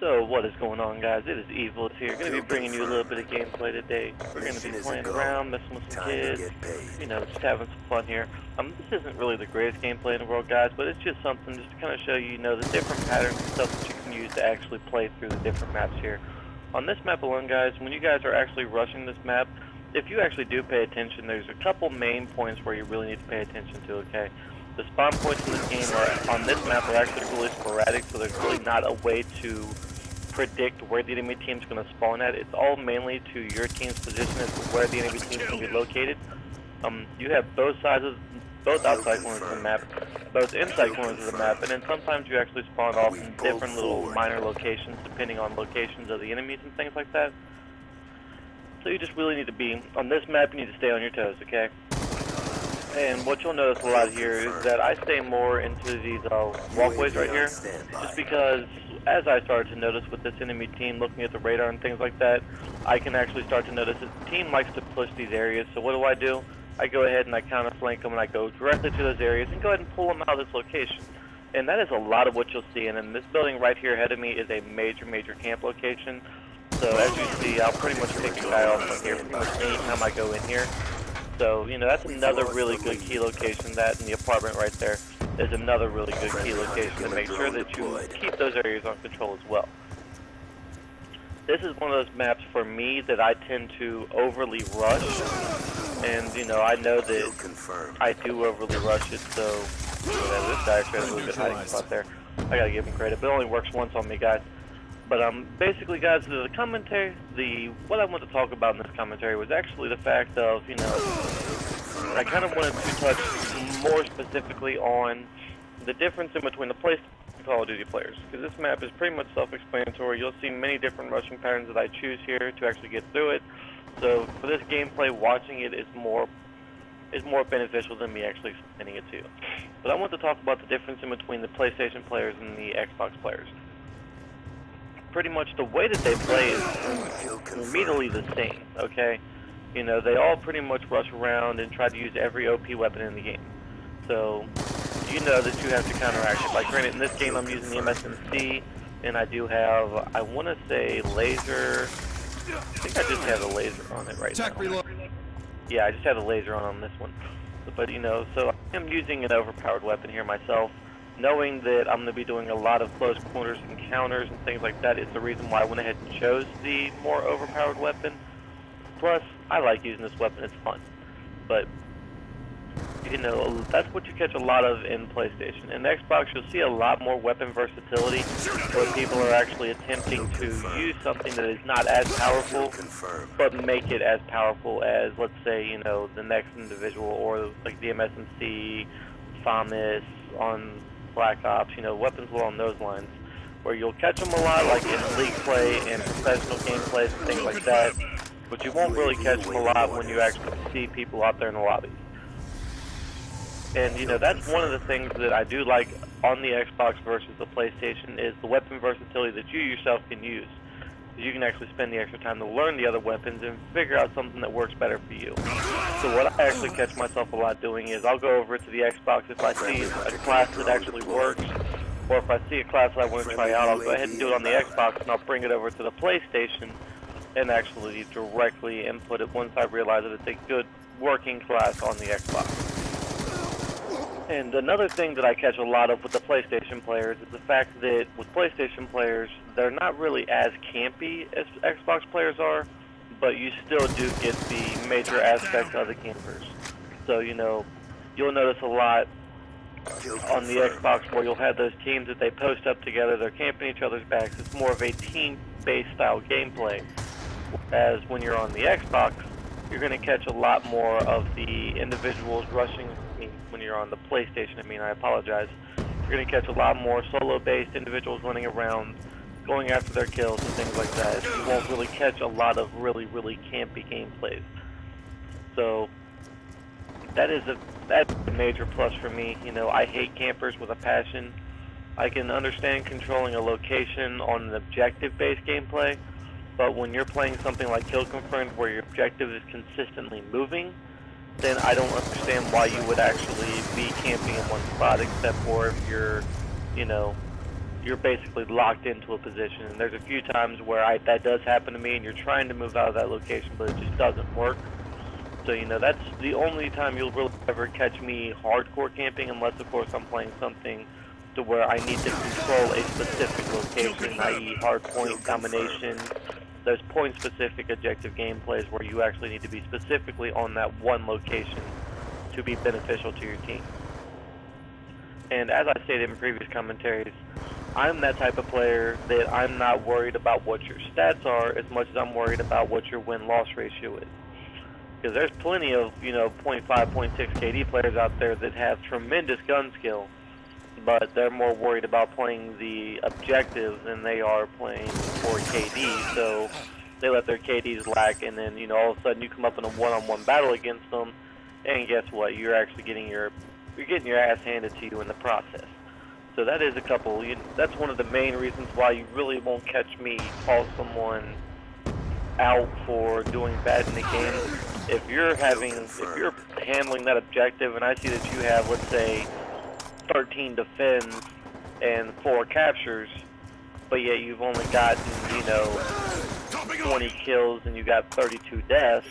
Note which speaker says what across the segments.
Speaker 1: So what is going on, guys? It is Evil here. Going to be bringing you a little bit of gameplay today. We're going to be playing around, messing with some kids, you know, just having some fun here. This isn't really the greatest gameplay in the world, guys, but it's just something just to kind of show you, you know, the different patterns and stuff that you can use to actually play through the different maps here. On this map alone, guys, when you guys are actually rushing this map, if you actually do pay attention, there's a couple main points where you really need to pay attention to, okay? The spawn points in this game on this map are actually really sporadic, so there's really not a way to predict where the enemy team's going to spawn at. It's all mainly to your team's position as to where the enemy team's going to be located. You have both outside corners of the map, both inside corners of the map, and then sometimes you actually spawn off in different little minor locations depending on locations of the enemies and things like that. So you just really need to be, on this map you need to stay on your toes, okay? And what you'll notice a lot here is that I stay more into these walkways right here, just because as I started to notice with this enemy team, looking at the radar and things like that, I can actually start to notice that the team likes to push these areas. So what do? I go ahead and I counter flank them and I go directly to those areas and go ahead and pull them out of this location. And that is a lot of what you'll see. And then this building right here ahead of me is a major camp location. So as you see, I'll pretty much pick a guy off from here pretty much anytime I go in here. So, you know, that's another really good key location. That in the apartment right there is another really good key location to make sure that you keep those areas on control as well. This is one of those maps for me that I tend to overly rush. And, you know, I know that I do overly rush it, so whatever. This guy actually has a really good hiding spot there. I gotta give him credit, but it only works once on me, guys. But basically, guys, the commentary, what I want to talk about in this commentary was actually the fact of, you know, I kind of wanted to touch more specifically on the difference in between the PlayStation and Call of Duty players, because this map is pretty much self-explanatory. You'll see many different rushing patterns that I choose here to actually get through it. So for this gameplay, watching it is more beneficial than me actually explaining it to you. But I want to talk about the difference in between the PlayStation players and the Xbox players. Pretty much the way that they play is immediately the same, okay? You know, they all pretty much rush around and try to use every OP weapon in the game. So, you know that you have to counteract it. Like, granted, in this game I'm using the MSMC, and I do have, I want to say, laser. I think I just have a laser on it right now. Yeah, I just have a laser on this one. But, you know, so I'm using an overpowered weapon here myself. Knowing that I'm going to be doing a lot of close quarters encounters and things like that is the reason why I went ahead and chose the more overpowered weapon. Plus, I like using this weapon, it's fun. But, you know, that's what you catch a lot of in PlayStation. In Xbox, you'll see a lot more weapon versatility, where people are actually attempting to use something that is not as powerful, but make it as powerful as, let's say, you know, the next individual, or like the MSMC, FAMAS, on Black Ops, you know, weapons along those lines, where you'll catch them a lot, like in league play and professional gameplays and things like that, but you won't really catch them a lot when you actually see people out there in the lobbies. And, you know, that's one of the things that I do like on the Xbox versus the PlayStation is the weapon versatility that you yourself can use. You can actually spend the extra time to learn the other weapons and figure out something that works better for you. So what I actually catch myself a lot doing is I'll go over to the Xbox if I see a class that actually works, or if I see a class that I want to try out, I'll go ahead and do it on the Xbox and I'll bring it over to the PlayStation and actually directly input it once I realize that it's a good working class on the Xbox. And another thing that I catch a lot of with the PlayStation players is the fact that with PlayStation players, they're not really as campy as Xbox players are, but you still do get the major aspects of the campers. So, you know, you'll notice a lot on the Xbox where you'll have those teams that they post up together, they're camping each other's backs. It's more of a team-based style gameplay. Whereas when you're on the Xbox, you're going to catch a lot more of the individuals rushing. When you're on the PlayStation, I apologize. You're going to catch a lot more solo-based individuals running around, going after their kills and things like that. You won't really catch a lot of really campy gameplays. So that's a major plus for me. You know, I hate campers with a passion. I can understand controlling a location on an objective-based gameplay, but when you're playing something like Kill Confirmed where your objective is consistently moving, then I don't understand why you would actually be camping in one spot, except for if you're you're basically locked into a position. And there's a few times where that does happen to me, and you're trying to move out of that location, but it just doesn't work. So, you know, that's the only time you'll really ever catch me hardcore camping, unless, of course, I'm playing something to where I need to control a specific location, i.e. hardpoint, domination. There's point-specific objective gameplays where you actually need to be specifically on that one location to be beneficial to your team. And as I stated in previous commentaries, I'm that type of player that I'm not worried about what your stats are as much as I'm worried about what your win-loss ratio is. Because there's plenty of, you know, 0.5, 0.6 KD players out there that have tremendous gun skill, but they're more worried about playing the objectives than they are playing for KD, so they let their KDs lack, and then, you know, all of a sudden you come up in a one-on-one battle against them, and guess what? You're actually getting your ass handed to you in the process. So that is that's one of the main reasons why you really won't catch me call someone out for doing bad in the game. If you're handling that objective, and I see that you have, let's say, 13 defends and 4 captures, but yet you've only gotten, you know, 20 kills and you got 32 deaths,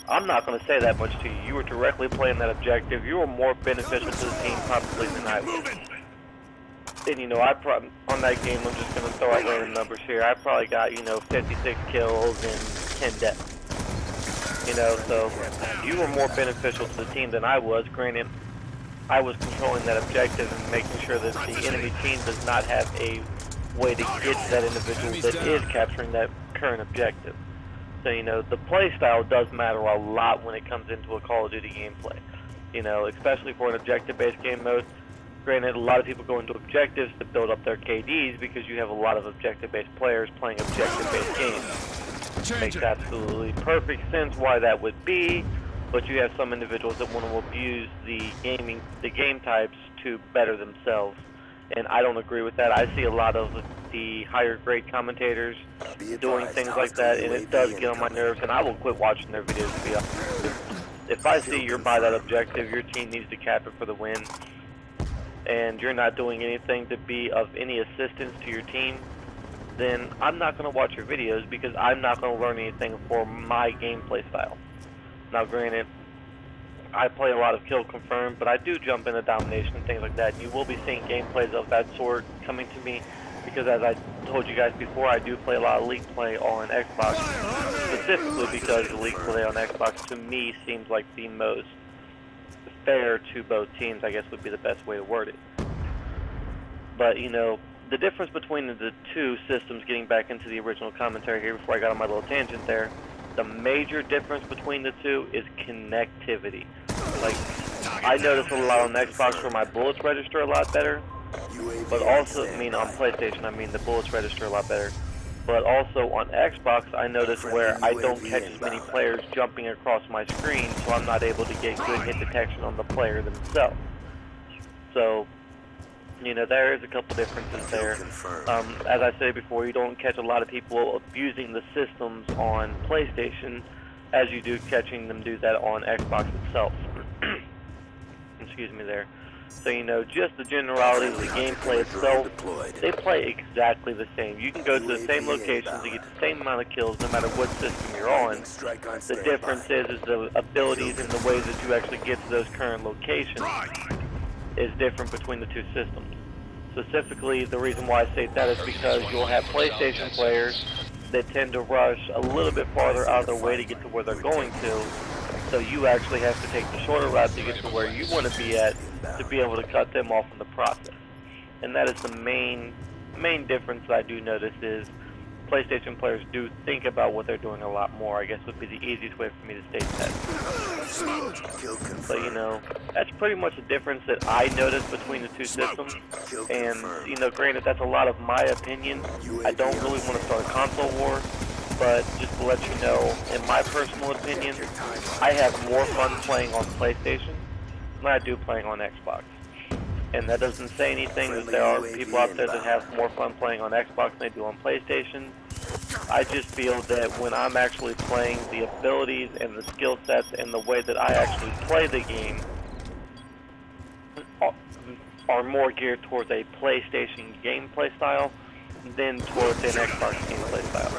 Speaker 1: I'm not going to say that much to you. You were directly playing that objective. You were more beneficial to the team probably than I was. And, you know, on that game, I'm just going to throw out random numbers here. I probably got, you know, 56 kills and 10 deaths. You know, so you were more beneficial to the team than I was. Granted, I was controlling that objective and making sure that the enemy team does not have a way to get to that individual that is capturing that current objective. So, you know, the play style does matter a lot when it comes into a Call of Duty gameplay. You know, especially for an objective-based game mode. Granted, a lot of people go into objectives to build up their KDs because you have a lot of objective-based players playing objective-based games. Makes absolutely perfect sense why that would be, but you have some individuals that want to abuse the game types to better themselves, and I don't agree with that. I see a lot of the higher grade commentators doing things like that, and it does get on my nerves, and I will quit watching their videos, to be honest. If I see you're by that objective, your team needs to cap it for the win, and you're not doing anything to be of any assistance to your team, then I'm not going to watch your videos because I'm not going to learn anything for my gameplay style. Now, granted, I play a lot of kill confirmed, but I do jump into domination and things like that, and you will be seeing gameplays of that sort coming to me because, as I told you guys before, I do play a lot of League play on Xbox, specifically because the League play on Xbox to me seems like the most fair to both teams, I guess would be the best way to word it. But, you know, the difference between the two systems, getting back into the original commentary here before I got on my little tangent there, the major difference between the two is connectivity. Like, I notice a lot on Xbox where my bullets register a lot better, but also, I mean on PlayStation, I mean the bullets register a lot better. But also on Xbox, I notice where I don't catch as many players jumping across my screen, so I'm not able to get good hit detection on the player themselves. So, you know, there is a couple differences there. As I said before, you don't catch a lot of people abusing the systems on PlayStation as you do catching them do that on Xbox itself. Excuse me there. So, you know, just the generality of the gameplay itself, they play exactly the same. You can go to the same locations and get the same amount of kills no matter what system you're on. The difference is the abilities and the ways that you actually get to those current locations is different between the two systems. Specifically, the reason why I state that is because you'll have PlayStation players that tend to rush a little bit farther out of their way to get to where they're going to, so you actually have to take the shorter route to get to where you want to be at to be able to cut them off in the process. And that is the main difference that I do notice is PlayStation players do think about what they're doing a lot more, I guess would be the easiest way for me to state that. But, you know, that's pretty much the difference that I notice between the two systems. And, you know, granted, that's a lot of my opinion. I don't really want to start a console war, but just to let you know, in my personal opinion, I have more fun playing on PlayStation than I do playing on Xbox. And that doesn't say anything that there are people out there that have more fun playing on Xbox than they do on PlayStation. I just feel that when I'm actually playing, the abilities and the skill sets and the way that I actually play the game are more geared towards a PlayStation gameplay style than towards an Xbox gameplay style.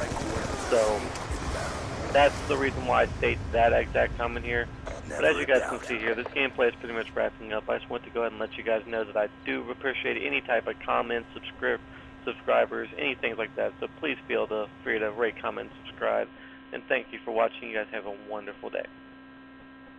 Speaker 1: So that's the reason why I state that exact comment here. But as you guys can see here, this gameplay is pretty much wrapping up. I just want to go ahead and let you guys know that I do appreciate any type of comments, subscribers, anything like that. So please feel free to rate, comment, subscribe. And thank you for watching. You guys have a wonderful day.